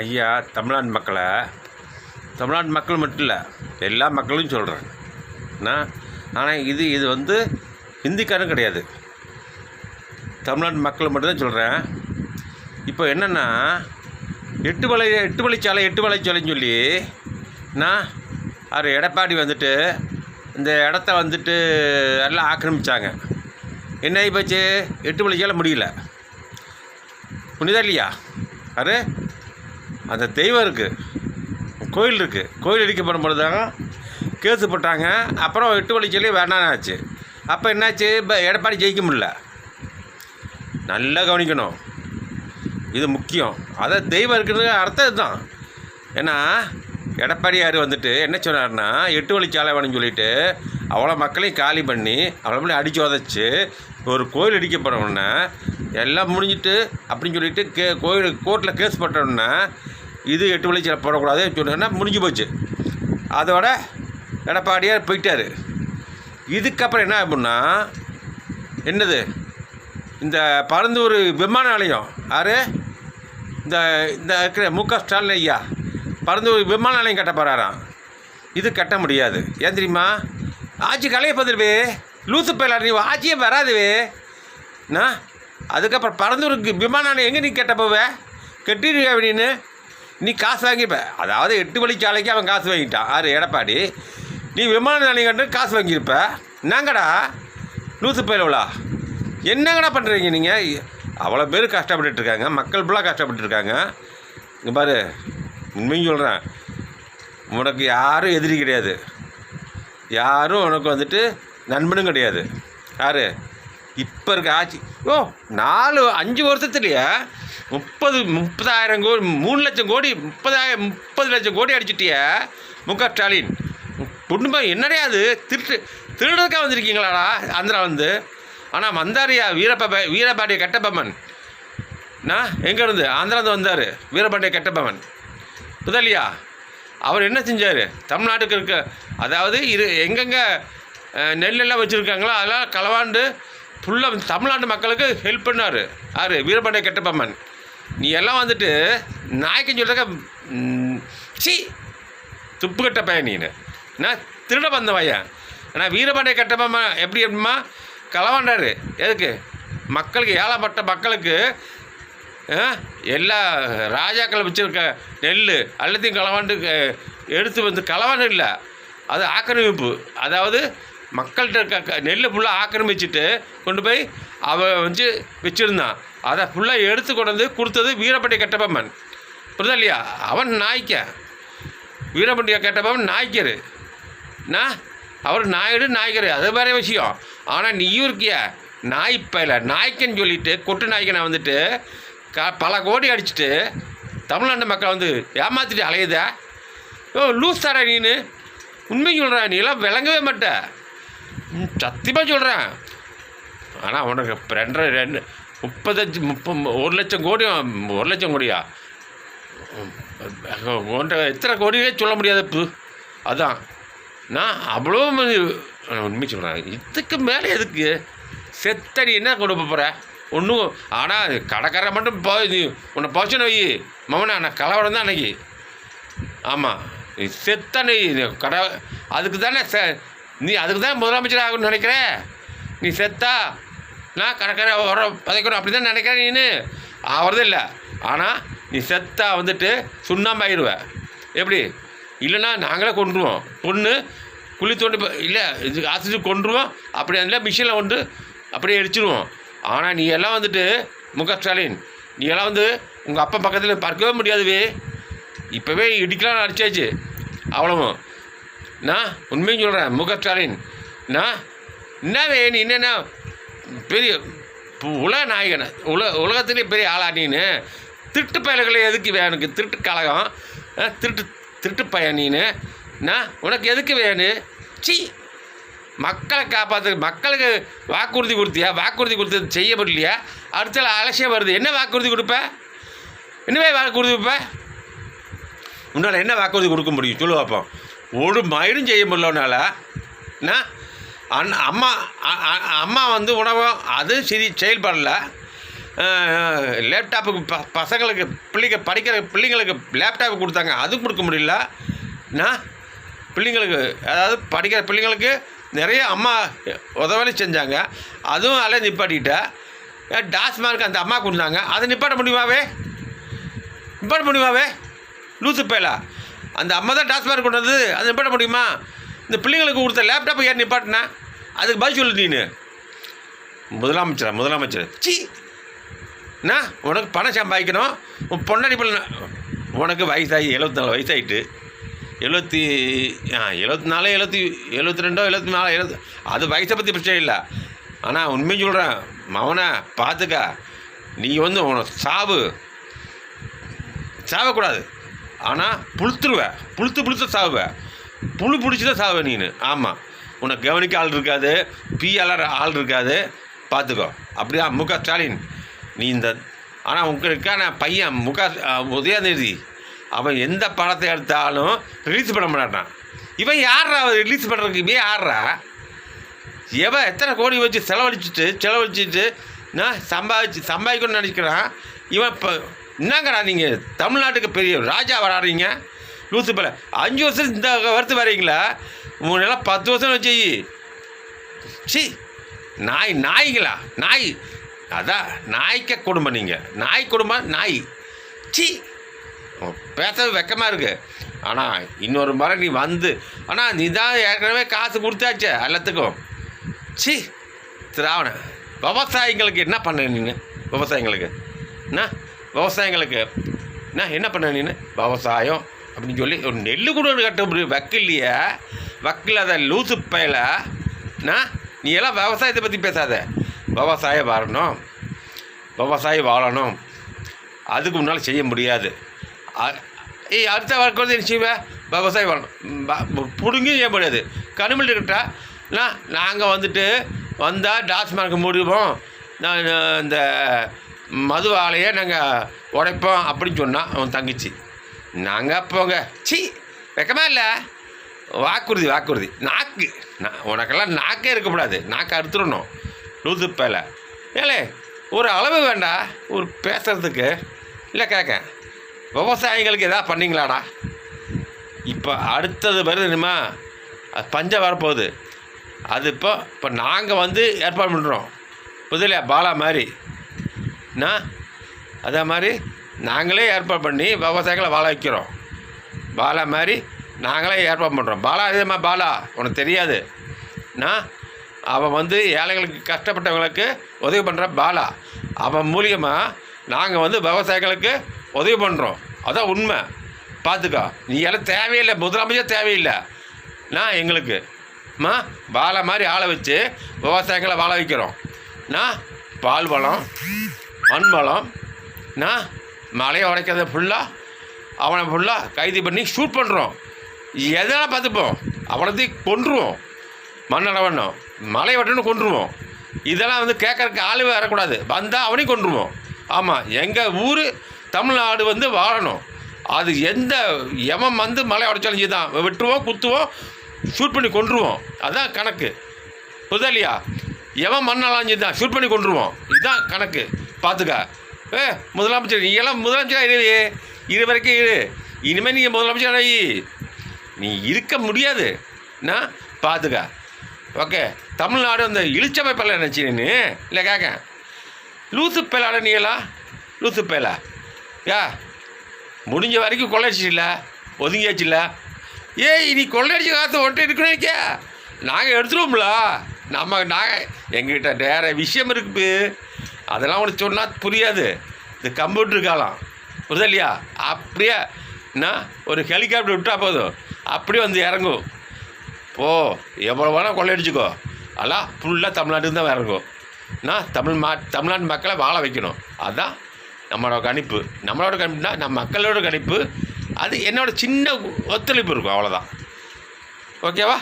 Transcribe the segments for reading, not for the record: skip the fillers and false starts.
ஐயா, தமிழ்நாட்டு மக்கள் மட்டும் இல்லை, எல்லா மக்களும் சொல்கிறேன் நான். ஆனால் இது வந்து ஹிந்திக்காரன் கிடையாது, தமிழ்நாட்டு மக்கள் மட்டும்தான் சொல்கிறேன். இப்போ என்னென்னா, எட்டு வழிச்சாலைன்னு சொல்லி நான் எடப்பாடி வந்துட்டு இந்த இடத்த வந்துட்டு எல்லாம் ஆக்கிரமித்தாங்க. என்ன ஆகி போச்சு? 8 வழிச்சாலை முடியல, புரியுதா இல்லையா? அந்த தெய்வம் இருக்குது, கோயில் இருக்குது, கோயில் இடிக்க போகும்போது தான் கேஸு போட்டாங்க. அப்புறம் 8 வழிச்சாலையும் வேணான்னு ஆச்சு. அப்போ என்னாச்சு? இப்போ எடப்பாடி ஜெயிக்க முடியல. நல்லா கவனிக்கணும், இது முக்கியம். அதான் தெய்வம் இருக்கிறது அர்த்தம் இதுதான். ஏன்னா எடப்பாடியார் வந்துட்டு என்ன சொன்னார்னா, 8 வழிச்சாலை வேணும்னு சொல்லிட்டு அவ்வளோ மக்களையும் காலி பண்ணி அவ்வளோ அடித்து உதச்சி ஒரு கோயில் இடிக்க போனோம்னா எல்லாம் முடிஞ்சிட்டு அப்படின்னு சொல்லிட்டு கோர்ட்டில் கேஸ் போட்டோம்னா இது 8 வழிச்சாலை போடக்கூடாது சொன்னா முடிஞ்சு போச்சு. அதோட எடப்பாடியார் போயிட்டார். இதுக்கப்புறம் என்ன ஆகும்னா, என்னது இந்த பரந்தூர் விமான நிலையம் இந்த இருக்கிற முக ஸ்டாலின் ஐயா பரந்தூர் விமான நிலையம் கட்ட போகிறாராம். இது கட்ட முடியாது. ஏன் தெரியுமா? ஆட்சி கலையை பதில்வே லூசு போயிடலாம், நீ ஆட்சியே வராதுவே. நான் அதுக்கப்புறம் பரந்தூருக்கு விமான நிலையம் எங்கே நீ கட்ட போவே? கட்டிடுவியா அப்படின்னு நீ காசு வாங்கிப்ப. அதாவது 8 வழிச்சாலைக்கு அவன் காசு வாங்கிட்டான் எடப்பாடி. நீ விமான நிலையம் கட்டு காசு வாங்கியிருப்ப. என்னங்கடா லூசு போயிடவளா? என்னங்கடா பண்ணுறீங்க நீங்கள்? அவ்வளோ பேர் கஷ்டப்பட்டுருக்காங்க, மக்கள் ஃபுல்லாக கஷ்டப்பட்டுருக்காங்க. இங்கே பாரு, உண்மையும் சொல்கிறேன், உனக்கு யாரும் எதிரி கிடையாது, யாரும் உனக்கு வந்துட்டு நண்பனும் கிடையாது. இப்போ இருக்க ஆட்சி 4-5 வருஷத்துலையே 30,000 கோடி 3 லட்சம் கோடி 30 லட்சம் கோடி அடிச்சிட்டிய முக ஸ்டாலின். குடும்பம் என்னடையா அது? திருடுறதுக்காக வந்திருக்கீங்களாடா ஆந்திரா வந்து? ஆனால் வந்தாரியா வீரபாண்டிய கட்டபொம்மன். எங்கே இருந்து? ஆந்திராந்து வந்தார் வீரபாண்டிய கட்டபொம்மன், புதலியா. அவர் என்ன செஞ்சார்? தமிழ்நாட்டுக்கு இருக்க, அதாவது எங்கெங்கே நெல்லெல்லாம் வச்சுருக்காங்களோ அதெல்லாம் களவாண்டு ஃபுல்லாக தமிழ்நாட்டு மக்களுக்கு ஹெல்ப் பண்ணார் வீரபாண்டிய கட்டபொம்மன். நீ எல்லாம் வந்துட்டு நாய்க்குன்னு சொல்கிறக்க துப்பு கட்ட பையன் நீனு. திருட வந்த பையன். ஆனால் வீரபாண்டிய கட்டபொம்மன் எப்படிமா களவாண்டாரு? எதுக்கு? மக்களுக்கு, ஏழப்பட்ட மக்களுக்கு எல்லா ராஜாக்களை வச்சுருக்க நெல் எல்லாத்தையும் களவாண்டு எடுத்து வந்து களவாண்டு இல்லை, அது ஆக்கிரமிப்பு. அதாவது மக்கள்கிட்ட இருக்க நெல் ஃபுல்லாக ஆக்கிரமிச்சுட்டு கொண்டு போய் அவன் வந்து வச்சுருந்தான். அதை ஃபுல்லாக எடுத்து கொண்டு வந்து கொடுத்தது வீரபாண்டிய கட்டபொம்மன், புரியுதா இல்லையா? அவன் நாய்க்க, வீரபாண்டிய கட்டபொம்மன் நாய்க்கரு. அவர் நாய்க்கரு, அது வேற விஷயம். ஆனால் நீயும் இருக்கிய நாய்ப்பையில் நாய்க்கன்னு சொல்லிட்டு கொட்டு நாய்க்கனை வந்துட்டு பல கோடி அடிச்சுட்டு தமிழ்நாட்டு மக்களை வந்து ஏமாற்றிட்டு அலையுத. லூஸ் தர நீனு. உண்மை சொல்கிறேன், நீ எல்லாம் விளங்கவே மாட்ட, சத்தியமாக சொல்கிறேன். ஆனால் உனக்கு 1 லட்சம் கோடியா உன்ட்ட எத்தனை கோடியே சொல்ல முடியாது இப்போ. அதான் நான் அவ்வளோ உண்மை சொல்கிறேன். இதுக்கு மேலே எதுக்கு செத்த நீ என்ன கொண்டு போகிற ஒன்றும்? ஆனால் கடைக்கார மட்டும் நீ உன்னை போச்சுன்னு வை மவனா, நான் கலவரம் தான் அன்னைக்கு. ஆமாம், நீ செத்த நீ கடை அதுக்கு தானே நீ அதுக்கு தான் முதலமைச்சர் ஆகணும்னு நினைக்கிற. நீ செத்தா நான் கடைக்கார வர பதைக்கணும் அப்படி தான் நினைக்கிறேன். நீனு ஆகிறதும் இல்லை. ஆனால் நீ செத்தா வந்துட்டு சுண்ணாம்பாயிடுவேன். எப்படி? இல்லைன்னா நாங்களே கொண்டுருவோம். பொண்ணு குழி தோண்டி இல்லை இது ஆசிட்டு கொண்டுருவோம். அப்படி அதில் மிஷினில் கொண்டு அப்படியே அடிச்சிடுவோம். ஆனால் நீ எல்லாம் வந்துட்டு முக ஸ்டாலின், நீ எல்லாம் வந்து உங்கள் அப்பா பக்கத்தில் பார்க்கவே முடியாதுவே. இப்போவே இடிக்கலாம் அடிச்சாச்சு அவ்வளவும். நான் உண்மையும் சொல்கிறேன் முக ஸ்டாலின். என்னவே நீ என்னென்ன பெரிய உலக நாயகனை உலகத்துலேயே பெரிய ஆளா நீனு? திருட்டு பயல்களை எதுக்கு வேணுக்கு? திருட்டு கழகம், திருட்டு பையன் நீனு. உனக்கு எதுக்கு வேணும்? மக்களை காப்பாற்று, மக்களுக்கு வாக்குறுதி கொடுத்தியா? வாக்குறுதி கொடுத்தது செய்யப்படலையா? அடுத்த அலட்சியம் வருது. என்ன வாக்குறுதி கொடுப்ப? என்னவே வாக்குறுதி கொடுப்ப? உன்னால் என்ன வாக்குறுதி கொடுக்க முடியும் சொல்லு பார்ப்போம். ஒரு மயிரும் செய்ய முடியலனால அம்மா வந்து உணவகம் அது சரி செயல்படலை. லேப்டாப்புக்கு பசங்களுக்கு பிள்ளைங்களுக்கு லேப்டாப்பு கொடுத்தாங்க, அதுவும் கொடுக்க முடியல. நான் பிள்ளைங்களுக்கு, அதாவது படிக்கிற பிள்ளைங்களுக்கு நிறைய அம்மா உதவி செஞ்சாங்க, அதுவும் அதில் நிப்பாட்டிக்கிட்டேன். டாஸ்மார்க் அந்த அம்மா கொடுத்தாங்க, அதை நிப்பாட்ட முடியுமாவே? லூசு பேலா, அந்த அம்மா தான் டாஸ்மார்க் கொண்டு வந்தது, அதை நிப்பாட்ட முடியுமா? இந்த பிள்ளைங்களுக்கு கொடுத்த லேப்டாப்பை யார் நிப்பாட்டினா? அதுக்கு பதில் சொல்லு நீனு. முதலமைச்சர் சி நான் உனக்கு பணம் சம்பாதிக்கணும், உன் பொண்டாடி பிள்ளை. உனக்கு வயசாகி 74 வயசாகிட்டு, 74 72 74 அது வயசை பற்றி பிரச்சனை இல்லை. ஆனால் உண்மையும் சொல்கிறேன், மவனை பார்த்துக்க. நீ உனக்கு சாவக்கூடாது, ஆனால் புளுத்து சாவுவேன், புழு பிடிச்சி தான் சாவுவேன் நீನು. ஆமாம், உனக்கு கவனிக்க ஆள் இருக்காது, பிஎல்ஆர் ஆள் இருக்காது, பார்த்துக்கோ. அப்படியா ஸ்டாலின் நீ ஆனால் உங்களுக்கான பையன் உதயநிதி, அவன் எந்த படத்தை எடுத்தாலும் ரிலீஸ் பண்ண மாட்டான். இவன் யாரா ரிலீஸ் பண்ணுறதுக்கு? இவன் யாரா? எவன் எத்தனை கோடி வச்சு செலவழிச்சிட்டு நான் சம்பாதிக்கணும்னு நினைக்கிறான். இவன் இப்போ என்னங்கடா, நீங்கள் தமிழ்நாட்டுக்கு பெரிய ராஜா வராறீங்க. லூசு பேல 5 வருஷம் இந்த வருத்து வரீங்களா? 3 நாளாக 10 வருஷம் வச்சு சி நாய்களா? அதான் நாய்க்க குடும்பம். நீங்கள் நாய் குடும்பம், நாய். சி பேசவே வெக்கமாக இருக்குது. ஆனால் இன்னொரு முறை நீ ஆனால் நீ தான் ஏற்கனவே காசு கொடுத்தாச்சே எல்லாத்துக்கும். சி திராவண விவசாயிங்களுக்கு என்ன பண்ண நீನು? விவசாயிங்களுக்கு என்ன பண்ண நீನು? விவசாயம் அப்படின்னு சொல்லி ஒரு நெல் கூட கட்ட முடியும் வக்கில்லையே, வக்கில்லாத லூசு பையில. நீ எல்லாம் விவசாயத்தை பற்றி பேசாத. விவசாயம் வரணும், விவசாயி வாழணும், அதுக்கு முன்னால் செய்ய முடியாது. அடுத்த வர்க்கம் என்ன செய்வேன்? விவசாயி வாழணும், பிடுங்கி செய்ய முடியாது. கனிமொழி கிட்டா நாங்கள் வந்தால் டாஸ்மார்க் முடிவோம், நான் இந்த மது ஆலையை நாங்கள் உடைப்போம் அப்படின்னு சொன்னான் அவன் தங்கச்சி. நாங்கள் போங்க சி வெக்கமா இல்லை? வாக்குறுதி நாக்கு. உனக்கெல்லாம் நாக்கே இருக்கக்கூடாது, நாக்கை அறுத்துடணும். லூசு பேல ஏலே, ஒரு அளவு வேண்டாம் ஒரு பேசுறதுக்கு. இல்லை கேட்க விவசாயிகளுக்கு எதாவது பண்ணிங்களாடா? இப்போ அடுத்தது வருதுமா, பஞ்சம் வரப்போகுது. அது இப்போ நாங்கள் ஏற்பாடு பண்ணுறோம். புதிய பாலா மாதிரி அதே மாதிரி நாங்களே ஏற்பாடு பண்ணி விவசாயிகளை வாழ வைக்கிறோம். பாலா மாதிரி நாங்களே ஏற்பாடு பண்ணுறோம். பாலா இதே மாதிரி பாலா உனக்கு தெரியாது. அவன் ஏழைகளுக்கு கஷ்டப்பட்டவங்களுக்கு உதவி பண்ணுற பாலா. அவன் மூலியமாக நாங்கள் விவசாயிகளுக்கு உதவி பண்ணுறோம். அதான் உண்மை. பார்த்துக்கோ. நீ எல்லாம் தேவையில்லை, முதலமைச்சர் தேவையில்லை. எங்களுக்கு பாலா மாதிரி ஆளை வச்சு விவசாயிகளை வாழ வைக்கிறோம். பால் வளம், மண் வளம், மலையை உடைக்கிறத அவனை ஃபுல்லாக கைது பண்ணி ஷூட் பண்ணுறோம். எதனால் பார்த்துப்போம், அவனத்தையும் கொன்றுவோம். மண்ணளவனும் மலை வெட்டணும் கொன்றுவோம். இதெல்லாம் கேட்கறதுக்கு ஆளு வரக்கூடாது. வந்தால் அவனையும் கொன்றுவோம். ஆமாம், எங்கள் ஊர் தமிழ்நாடு வாழணும். அது எவன் மலை உடைச்சாலும் தான் வெட்டுவோம், குத்துவோம், ஷூட் பண்ணி கொன்றுவோம். அதுதான் கணக்கு. புதலியா எவன் மண்ணாலும் தான் ஷூட் பண்ணி கொன்றுவோம். இதுதான் கணக்கு. பார்த்துக்க. முதலமைச்சர் நீ எல்லாம் முதலமைச்சராக இது வரைக்கும் இனிமேல் நீங்கள் முதலமைச்சராகி நீ இருக்க முடியாது. பார்த்துக்க. ஓகே, தமிழ்நாடு அந்த இழிச்சமை பல்ல நினச்சி நீ இல்லை கேட்க லூசு பேலாட நீ எல்லாம் லூசு பேலா முடிஞ்ச வரைக்கும் கொள்ளையடிச்சில்ல, ஒதுங்கியாச்சுல்ல. நீ கொள்ளையடிச்ச காசு ஒன்றை இருக்கணும். நாங்கள் எடுத்துருவோம்ல. நாங்கள் எங்ககிட்ட வேறு விஷயம் இருக்குது. அதெல்லாம் உனக்கு சொன்னால் புரியாது. இந்த கம்ப்யூட்டர் காலம் புரிதலையா? அப்படியே ஒரு ஹெலிகாப்டர் விட்டால் போதும், அப்படியே இறங்கும். எவ்வளோ வேணால் கொள்ளையடிச்சிக்கோ. அதெல்லாம் ஃபுல்லாக தமிழ்நாட்டுக்கு தான் இறங்கும். தமிழ்நாட்டு மக்களை வாழ வைக்கணும். அதுதான் நம்மளோட கணிப்பு. நம்ம மக்களோட கணிப்பு. அது என்னோடய சின்ன ஒத்துழைப்பு இருக்கும், அவ்வளோதான். ஓகேவா?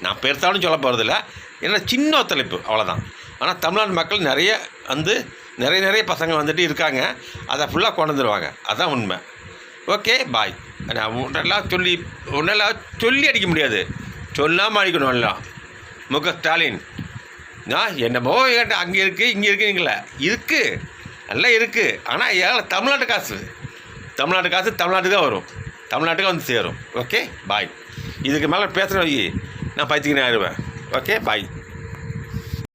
நான் பெருசாலும் சொல்ல போகிறதில்ல, என்னோட சின்ன ஒத்துழைப்பு, அவ்வளோதான். ஆனால் தமிழ்நாட்டு மக்கள் நிறைய நிறைய பசங்க இருக்காங்க. அதை ஃபுல்லாக கொண்டு வந்துடுவாங்க. அதுதான் உண்மை. ஓகே, பாய். நான் ஒன்றெல்லாம் சொல்லி அடிக்க முடியாது, சொல்லாமல் அடிக்கணும். எல்லாம் ஸ்டாலின் நான் என்னமோ கேட்ட அங்கே இருக்குது இங்கே இருக்குங்களா இருக்குது நல்லா இருக்குது. ஆனால் ஏன் தமிழ்நாட்டு காசு தமிழ்நாட்டுக்கு தான் வரும், தமிழ்நாட்டுக்கு வந்து சேரும். Okay bye. இதுக்கு மேலே பேசுகிற நான் பைத்தியக்கினே ஆயிடுவேன். Okay bye.